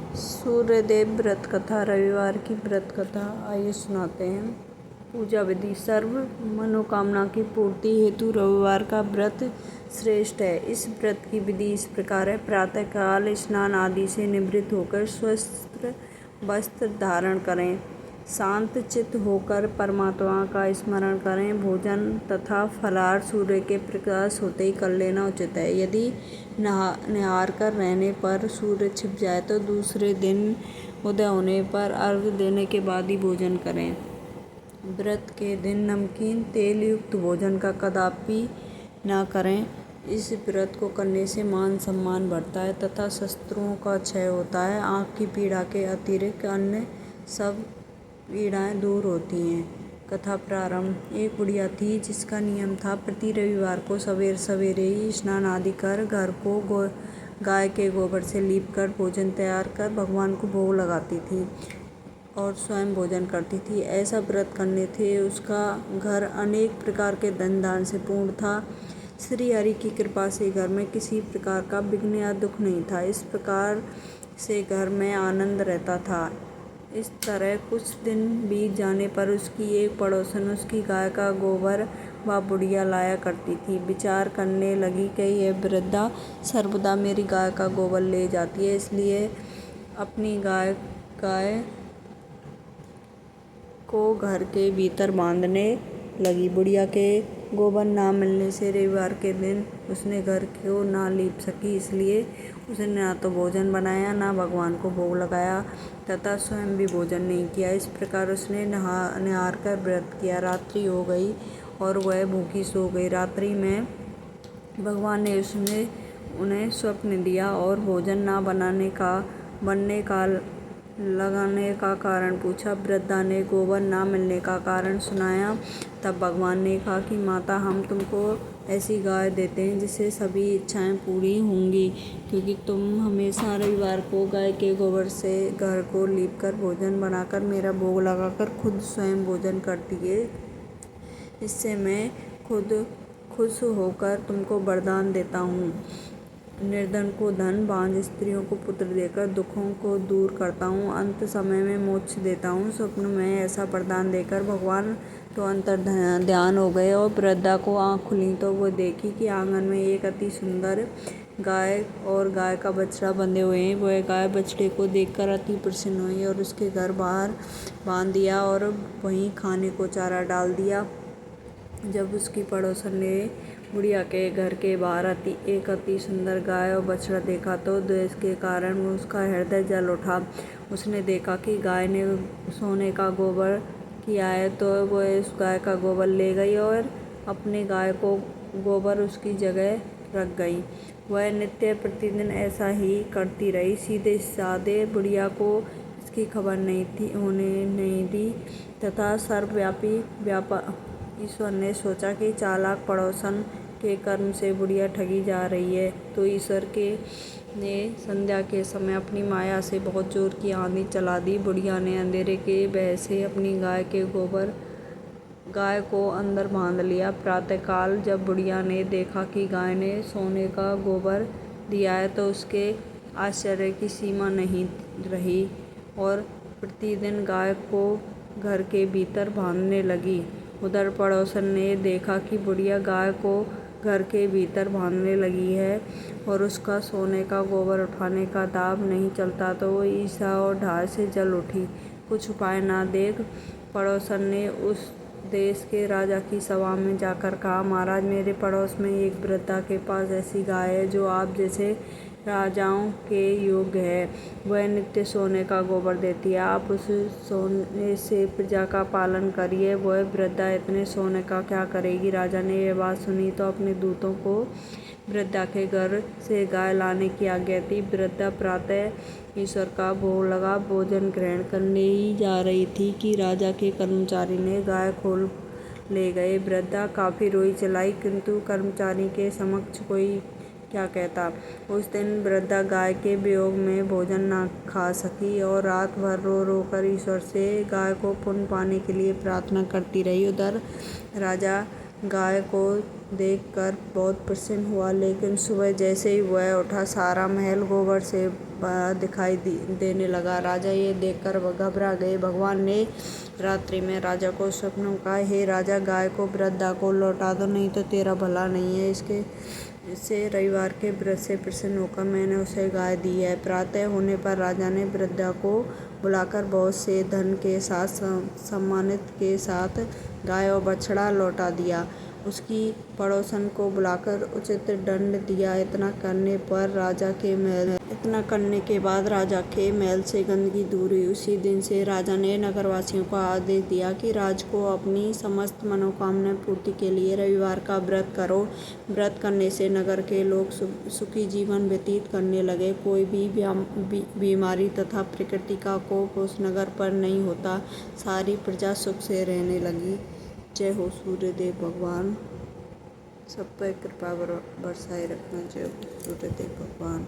सूर्यदेव व्रत कथा। रविवार की व्रत कथा आइए सुनाते हैं। पूजा विधि। सर्व मनोकामना की पूर्ति हेतु रविवार का व्रत श्रेष्ठ है। इस व्रत की विधि इस प्रकार है। प्रातः काल स्नान आदि से निवृत्त होकर स्वस्थ वस्त्र धारण करें। शांत चित्त होकर परमात्मा का स्मरण करें। भोजन तथा फलाहार सूर्य के प्रकाश होते ही कर लेना उचित है। यदि निहार कर रहने पर सूर्य छिप जाए तो दूसरे दिन उदय होने पर अर्घ्य देने के बाद ही भोजन करें। व्रत के दिन नमकीन तेल युक्त भोजन का कदापि न करें। इस व्रत को करने से मान सम्मान बढ़ता है तथा शत्रुओं का क्षय होता है। आँख की पीड़ा के अतिरिक्त अन्य सब पीड़ाएं दूर होती हैं। कथा प्रारंभ। एक बुढ़िया थी जिसका नियम था प्रति रविवार को सवेरे सवेरे ही स्नान आदि कर घर को गाय के गोबर से लीपकर भोजन तैयार कर भगवान को भोग लगाती थी और स्वयं भोजन करती थी। ऐसा व्रत करने से उसका घर अनेक प्रकार के धन धान्य से पूर्ण था। श्री हरि की कृपा से घर में किसी प्रकार का विघ्न या दुख नहीं था। इस प्रकार से घर में आनंद रहता था। इस तरह कुछ दिन बीत जाने पर उसकी एक पड़ोसन उसकी गाय का गोबर व बुढ़िया लाया करती थी। विचार करने लगी कि यह वृद्धा सर्वदा मेरी गाय का गोबर ले जाती है, इसलिए अपनी गाय को घर के भीतर बांधने लगी। बुढ़िया के गोबर ना मिलने से रविवार के दिन उसने घर को ना लीप सकी, इसलिए उसने ना तो भोजन बनाया, ना भगवान को भोग लगाया तथा स्वयं भी भोजन नहीं किया। इस प्रकार उसने निहार कर व्रत किया। रात्रि हो गई और वह भूखी सो गई। रात्रि में भगवान ने उन्हें स्वप्न दिया और भोजन ना बनने का लगाने का कारण पूछा। वृद्धा ने गोबर ना मिलने का कारण सुनाया। तब भगवान ने कहा कि माता, हम तुमको ऐसी गाय देते हैं जिससे सभी इच्छाएं पूरी होंगी, क्योंकि तुम हमेशा रविवार को गाय के गोबर से घर को लीपकर भोजन बनाकर मेरा भोग लगाकर खुद स्वयं भोजन करती है। इससे मैं खुद खुश होकर तुमको वरदान देता हूँ। निर्धन को धन, बांझ स्त्रियों को पुत्र देकर दुखों को दूर करता हूँ। अंत समय में मोक्ष देता हूँ। स्वप्न में ऐसा वरदान देकर भगवान तो अंतर ध्यान हो गए और वृद्धा को आँख खुली तो वो देखी कि आंगन में एक अति सुंदर गाय और गाय का बछड़ा बंधे हुए हैं। वह गाय बछड़े को देखकर अति प्रसन्न हुई और उसके घर बाहर बांध दिया और वहीं खाने को चारा डाल दिया। जब उसकी पड़ोसन ने बुढ़िया के घर के बाहर एक अति सुंदर गाय और बछड़ा देखा तो द्वेष के कारण उसका हृदय जल उठा। उसने देखा कि गाय ने सोने का गोबर किया है तो वह उस गाय का गोबर ले गई और अपने गाय को गोबर उसकी जगह रख गई। वह नित्य प्रतिदिन ऐसा ही करती रही। सीधे साधे बुढ़िया को इसकी खबर नहीं दी तथा सर्वव्यापी ईश्वर ने सोचा कि चालाक पड़ोसन के कर्म से बुढ़िया ठगी जा रही है, तो ईश्वर ने संध्या के समय अपनी माया से बहुत जोर की आंधी चला दी। बुढ़िया ने अंधेरे के भय से अपनी गाय को अंदर बांध लिया। प्रातःकाल जब बुढ़िया ने देखा कि गाय ने सोने का गोबर दिया है तो उसके आश्चर्य की सीमा नहीं रही और प्रतिदिन गाय को घर के भीतर बांधने लगी। उधर पड़ोसन ने देखा कि बुढ़िया गाय को घर के भीतर बांधने लगी है और उसका सोने का गोबर उठाने का दाव नहीं चलता तो वो ईर्ष्या और ढाल से जल उठी। कुछ उपाय ना देख पड़ोसन ने उस देश के राजा की सभा में जाकर कहा, महाराज, मेरे पड़ोस में एक वृद्धा के पास ऐसी गाय है जो आप जैसे राजाओं के योग्य है। वह नित्य सोने का गोबर देती है। आप उस सोने से प्रजा का पालन करिए। वह वृद्धा इतने सोने का क्या करेगी। राजा ने यह बात सुनी तो अपने दूतों को वृद्धा के घर से गाय लाने की आज्ञा दी। वृद्धा प्रातः ईश्वर का भोग लगा भोजन ग्रहण करने ही जा रही थी कि राजा के कर्मचारी ने गाय खोल ले गए। वृद्धा काफी रोई चिल्लाई, किंतु कर्मचारी के समक्ष कोई क्या कहता। उस दिन वृद्धा गाय के वियोग में भोजन न खा सकी और रात भर रो रो कर ईश्वर से गाय को पुण्य पाने के लिए प्रार्थना करती रही। उधर राजा गाय को देखकर बहुत प्रसन्न हुआ, लेकिन सुबह जैसे ही वह उठा सारा महल गोबर से दिखाई देने लगा। राजा ये देखकर घबरा गए। भगवान ने रात्रि में राजा को स्वप्न में कहा, हे राजा, गाय को वृद्धा को लौटा दो, नहीं तो तेरा भला नहीं है। इससे रविवार के व्रत से प्रसन्न होकर मैंने उसे गाय दी है। प्रातः होने पर राजा ने वृद्धा को बुलाकर बहुत से धन के साथ सम्मानित के साथ गाय और बछड़ा लौटा दिया। उसकी पड़ोसन को बुलाकर उचित दंड दिया। इतना करने के बाद राजा के महल से गंदगी दूर हुई। उसी दिन से राजा ने नगरवासियों को आदेश दिया कि राज को अपनी समस्त मनोकामना पूर्ति के लिए रविवार का व्रत करो। व्रत करने से नगर के लोग सुखी जीवन व्यतीत करने लगे। कोई भी बीमारी तथा प्रकृति का कोप उस नगर पर नहीं होता। सारी प्रजा सुख से रहने लगी। जय हो सूर्यदेव भगवान, सब पर कृपा बरसाए रखना। जय हो सूर्यदेव भगवान।